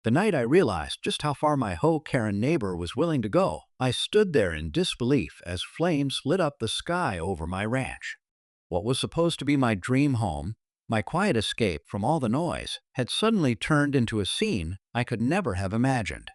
The night I realized just how far my Ho Karen neighbor was willing to go, I stood there in disbelief as flames lit up the sky over my ranch. What was supposed to be my dream home, my quiet escape from all the noise, had suddenly turned into a scene I could never have imagined.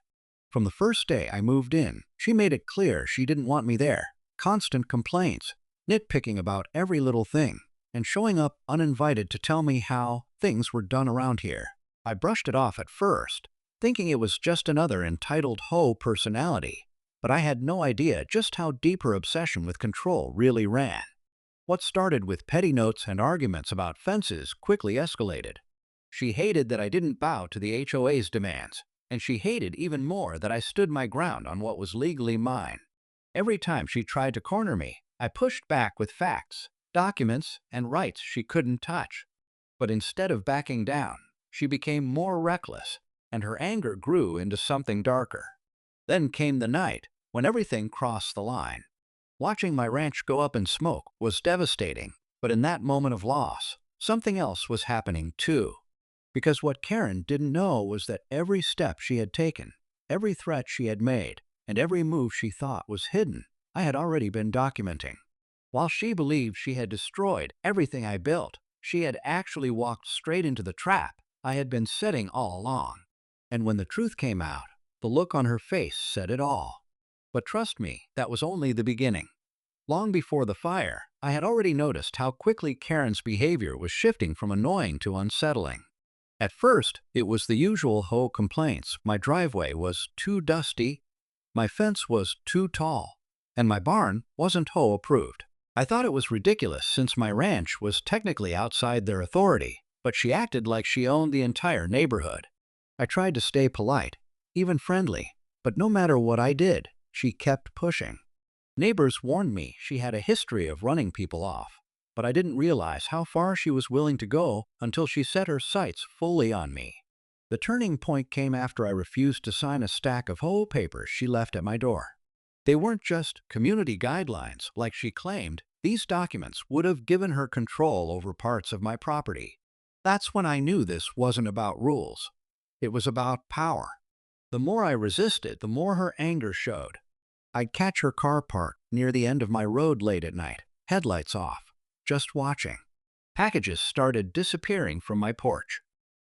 From the first day I moved in, she made it clear she didn't want me there. Constant complaints, nitpicking about every little thing, and showing up uninvited to tell me how things were done around here. I brushed it off at first, thinking it was just another entitled hoe personality, but I had no idea just how deep her obsession with control really ran. What started with petty notes and arguments about fences quickly escalated. She hated that I didn't bow to the HOA's demands, and she hated even more that I stood my ground on what was legally mine. Every time she tried to corner me, I pushed back with facts, documents, and rights she couldn't touch. But instead of backing down, she became more reckless, and her anger grew into something darker. Then came the night when everything crossed the line. Watching my ranch go up in smoke was devastating, but in that moment of loss, something else was happening too. Because what Karen didn't know was that every step she had taken, every threat she had made, and every move she thought was hidden, I had already been documenting. While she believed she had destroyed everything I built, she had actually walked straight into the trap I had been setting all along. And when the truth came out, the look on her face said it all. But trust me, that was only the beginning. Long before the fire, I had already noticed how quickly Karen's behavior was shifting from annoying to unsettling. At first, it was the usual hoe complaints. My driveway was too dusty, my fence was too tall, and my barn wasn't hoe approved. I thought it was ridiculous since my ranch was technically outside their authority, but she acted like she owned the entire neighborhood. I tried to stay polite, even friendly, but no matter what I did, she kept pushing. Neighbors warned me she had a history of running people off, but I didn't realize how far she was willing to go until she set her sights fully on me. The turning point came after I refused to sign a stack of whole papers she left at my door. They weren't just community guidelines like she claimed. These documents would have given her control over parts of my property. That's when I knew this wasn't about rules. It was about power. The more I resisted, the more her anger showed. I'd catch her car parked near the end of my road late at night, headlights off, just watching. Packages started disappearing from my porch.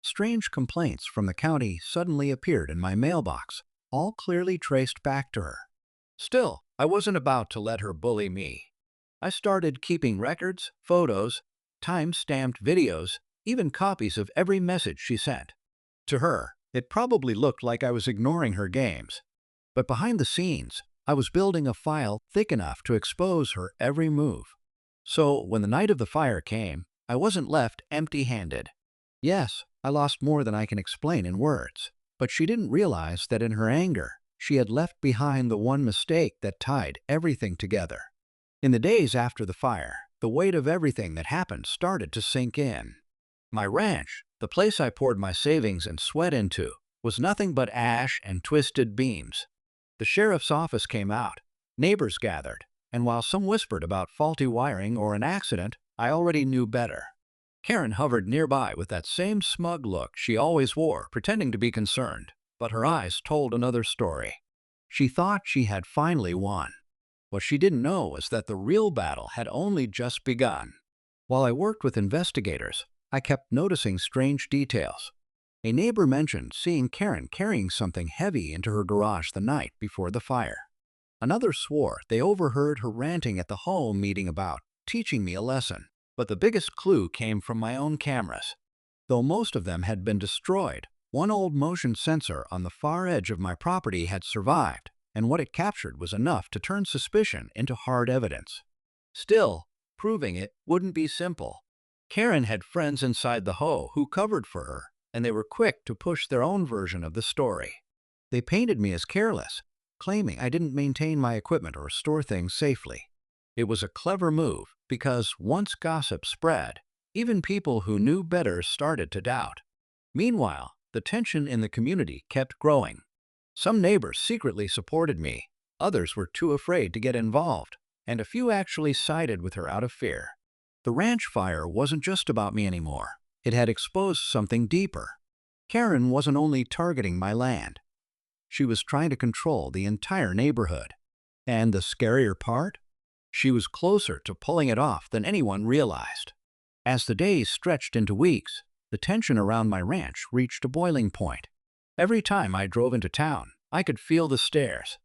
Strange complaints from the county suddenly appeared in my mailbox, all clearly traced back to her. Still, I wasn't about to let her bully me. I started keeping records, photos, time-stamped videos, even copies of every message she sent. To her, it probably looked like I was ignoring her games. But behind the scenes, I was building a file thick enough to expose her every move. So when the night of the fire came, I wasn't left empty-handed. Yes, I lost more than I can explain in words, but she didn't realize that in her anger, she had left behind the one mistake that tied everything together. In the days after the fire, the weight of everything that happened started to sink in. My ranch, the place I poured my savings and sweat into, was nothing but ash and twisted beams. The sheriff's office came out, neighbors gathered, and while some whispered about faulty wiring or an accident, I already knew better. Karen hovered nearby with that same smug look she always wore, pretending to be concerned, but her eyes told another story. She thought she had finally won. What she didn't know was that the real battle had only just begun. While I worked with investigators, I kept noticing strange details. A neighbor mentioned seeing Karen carrying something heavy into her garage the night before the fire. Another swore they overheard her ranting at the home meeting about teaching me a lesson. But the biggest clue came from my own cameras. Though most of them had been destroyed, one old motion sensor on the far edge of my property had survived, and what it captured was enough to turn suspicion into hard evidence. Still, proving it wouldn't be simple. Karen had friends inside the hoe who covered for her, and they were quick to push their own version of the story. They painted me as careless, claiming I didn't maintain my equipment or store things safely. It was a clever move because once gossip spread, even people who knew better started to doubt. Meanwhile, the tension in the community kept growing. Some neighbors secretly supported me, others were too afraid to get involved, and a few actually sided with her out of fear. The ranch fire wasn't just about me anymore. It had exposed something deeper. Karen wasn't only targeting my land, she was trying to control the entire neighborhood. And the scarier part? She was closer to pulling it off than anyone realized. As the days stretched into weeks, the tension around my ranch reached a boiling point. Every time I drove into town, I could feel the stares.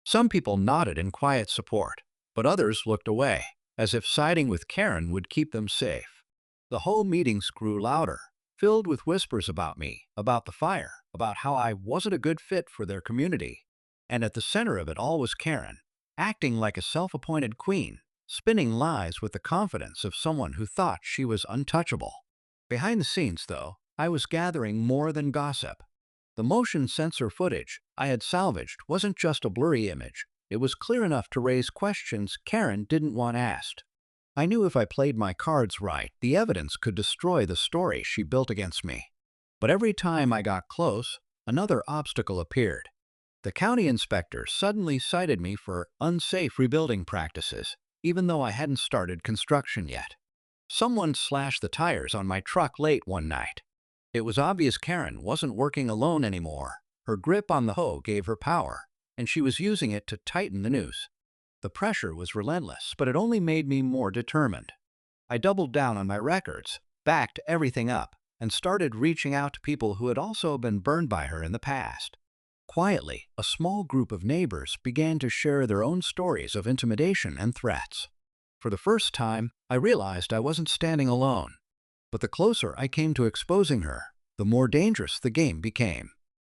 Some people nodded in quiet support, but others looked away, as if siding with Karen would keep them safe. The whole meetings grew louder, filled with whispers about me, about the fire, about how I wasn't a good fit for their community. And at the center of it all was Karen, acting like a self-appointed queen, spinning lies with the confidence of someone who thought she was untouchable. Behind the scenes, though, I was gathering more than gossip. The motion sensor footage I had salvaged wasn't just a blurry image. It was clear enough to raise questions Karen didn't want asked. I knew if I played my cards right, the evidence could destroy the story she built against me. But every time I got close, another obstacle appeared. The county inspector suddenly cited me for unsafe rebuilding practices, even though I hadn't started construction yet. Someone slashed the tires on my truck late one night. It was obvious Karen wasn't working alone anymore. Her grip on the hoe gave her power, and she was using it to tighten the noose. The pressure was relentless, but it only made me more determined. I doubled down on my records, backed everything up, and started reaching out to people who had also been burned by her in the past. Quietly, a small group of neighbors began to share their own stories of intimidation and threats. For the first time, I realized I wasn't standing alone. But the closer I came to exposing her, the more dangerous the game became.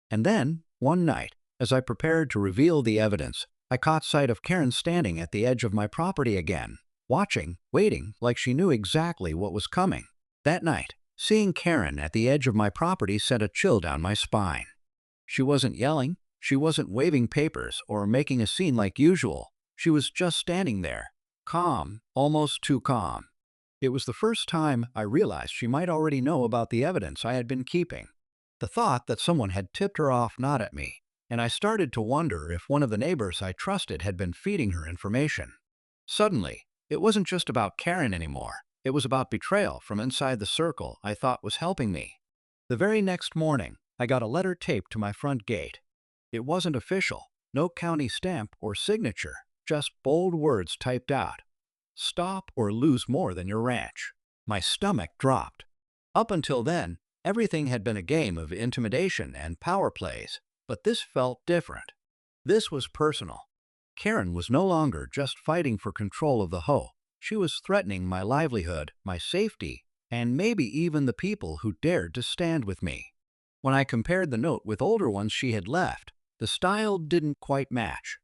And then, one night, as I prepared to reveal the evidence, I caught sight of Karen standing at the edge of my property again, watching, waiting, like she knew exactly what was coming. That night, seeing Karen at the edge of my property sent a chill down my spine. She wasn't yelling, she wasn't waving papers or making a scene like usual. She was just standing there, calm, almost too calm. It was the first time I realized she might already know about the evidence I had been keeping. The thought that someone had tipped her off gnawed at me, and I started to wonder if one of the neighbors I trusted had been feeding her information. Suddenly, it wasn't just about Karen anymore. It was about betrayal from inside the circle I thought was helping me. The very next morning, I got a letter taped to my front gate. It wasn't official, no county stamp or signature, just bold words typed out. Stop or lose more than your ranch. My stomach dropped. Up until then, everything had been a game of intimidation and power plays, but this felt different. This was personal. Karen was no longer just fighting for control of the hoe. She was threatening my livelihood, my safety, and maybe even the people who dared to stand with me. When I compared the note with older ones she had left, the style didn't quite match.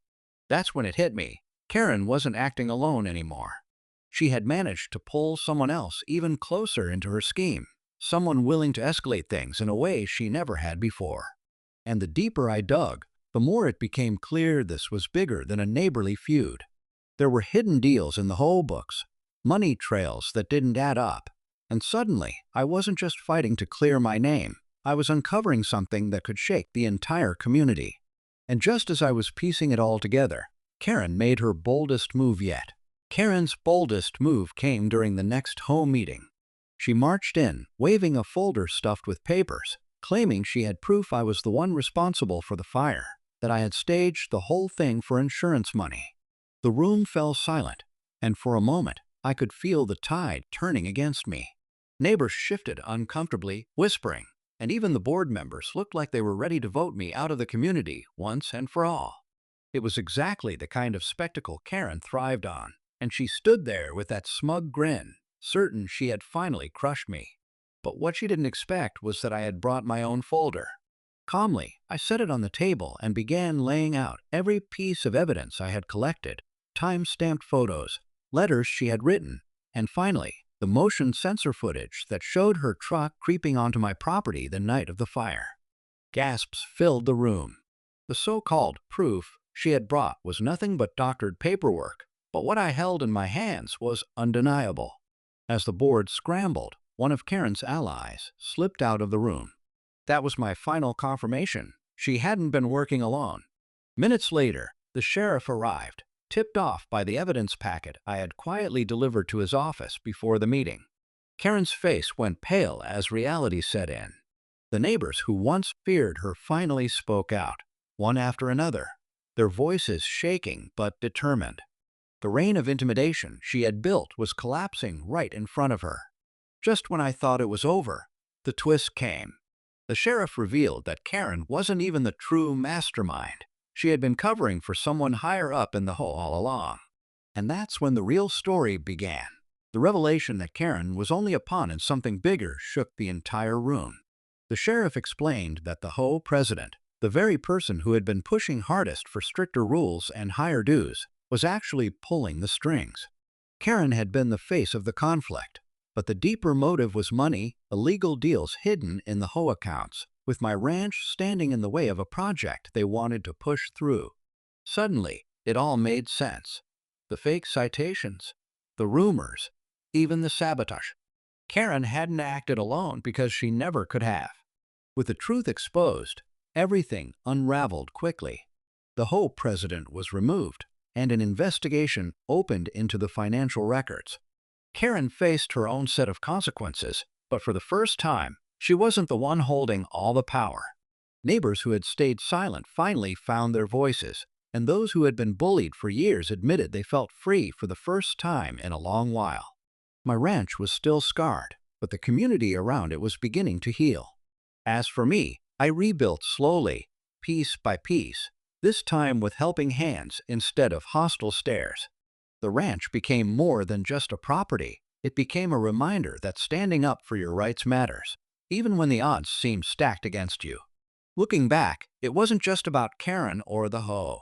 That's when it hit me. Karen wasn't acting alone anymore. She had managed to pull someone else even closer into her scheme, someone willing to escalate things in a way she never had before. And the deeper I dug, the more it became clear this was bigger than a neighborly feud. There were hidden deals in the whole books, money trails that didn't add up, and suddenly I wasn't just fighting to clear my name. I was uncovering something that could shake the entire community. And just as I was piecing it all together, Karen made her boldest move yet. Karen's boldest move came during the next home meeting. She marched in, waving a folder stuffed with papers, claiming she had proof I was the one responsible for the fire, that I had staged the whole thing for insurance money. The room fell silent, and for a moment I could feel the tide turning against me. Neighbors shifted uncomfortably, whispering, and even the board members looked like they were ready to vote me out of the community once and for all. It was exactly the kind of spectacle Karen thrived on, and she stood there with that smug grin, certain she had finally crushed me. But what she didn't expect was that I had brought my own folder. Calmly, I set it on the table and began laying out every piece of evidence I had collected, time-stamped photos, letters she had written, and finally, the motion sensor footage that showed her truck creeping onto my property the night of the fire. Gasps filled the room. The so-called proof she had brought was nothing but doctored paperwork, but what I held in my hands was undeniable. As the board scrambled, one of Karen's allies slipped out of the room. That was my final confirmation. She hadn't been working alone. Minutes later, the sheriff arrived, tipped off by the evidence packet I had quietly delivered to his office before the meeting. Karen's face went pale as reality set in. The neighbors who once feared her finally spoke out, one after another, their voices shaking but determined. The reign of intimidation she had built was collapsing right in front of her. Just when I thought it was over, the twist came. The sheriff revealed that Karen wasn't even the true mastermind. She had been covering for someone higher up in the HOA all along. And that's when the real story began. The revelation that Karen was only a pawn in something bigger shook the entire room. The sheriff explained that the HOA president, the very person who had been pushing hardest for stricter rules and higher dues, was actually pulling the strings. Karen had been the face of the conflict, but the deeper motive was money, illegal deals hidden in the HOA accounts, with my ranch standing in the way of a project they wanted to push through. Suddenly, it all made sense. The fake citations, the rumors, even the sabotage. Karen hadn't acted alone because she never could have. With the truth exposed, everything unraveled quickly. The HOA president was removed, and an investigation opened into the financial records. Karen faced her own set of consequences, but for the first time, she wasn't the one holding all the power. Neighbors who had stayed silent finally found their voices, and those who had been bullied for years admitted they felt free for the first time in a long while. My ranch was still scarred, but the community around it was beginning to heal. As for me, I rebuilt slowly, piece by piece, this time with helping hands instead of hostile stares. The ranch became more than just a property. It became a reminder that standing up for your rights matters, even when the odds seem stacked against you. Looking back, it wasn't just about Karen or the HOA.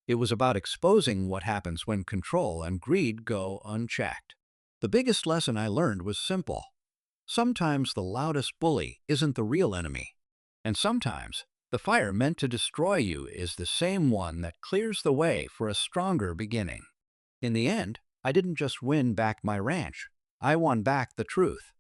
It was about exposing what happens when control and greed go unchecked. The biggest lesson I learned was simple. Sometimes the loudest bully isn't the real enemy. And sometimes, the fire meant to destroy you is the same one that clears the way for a stronger beginning. In the end, I didn't just win back my ranch. I won back the truth.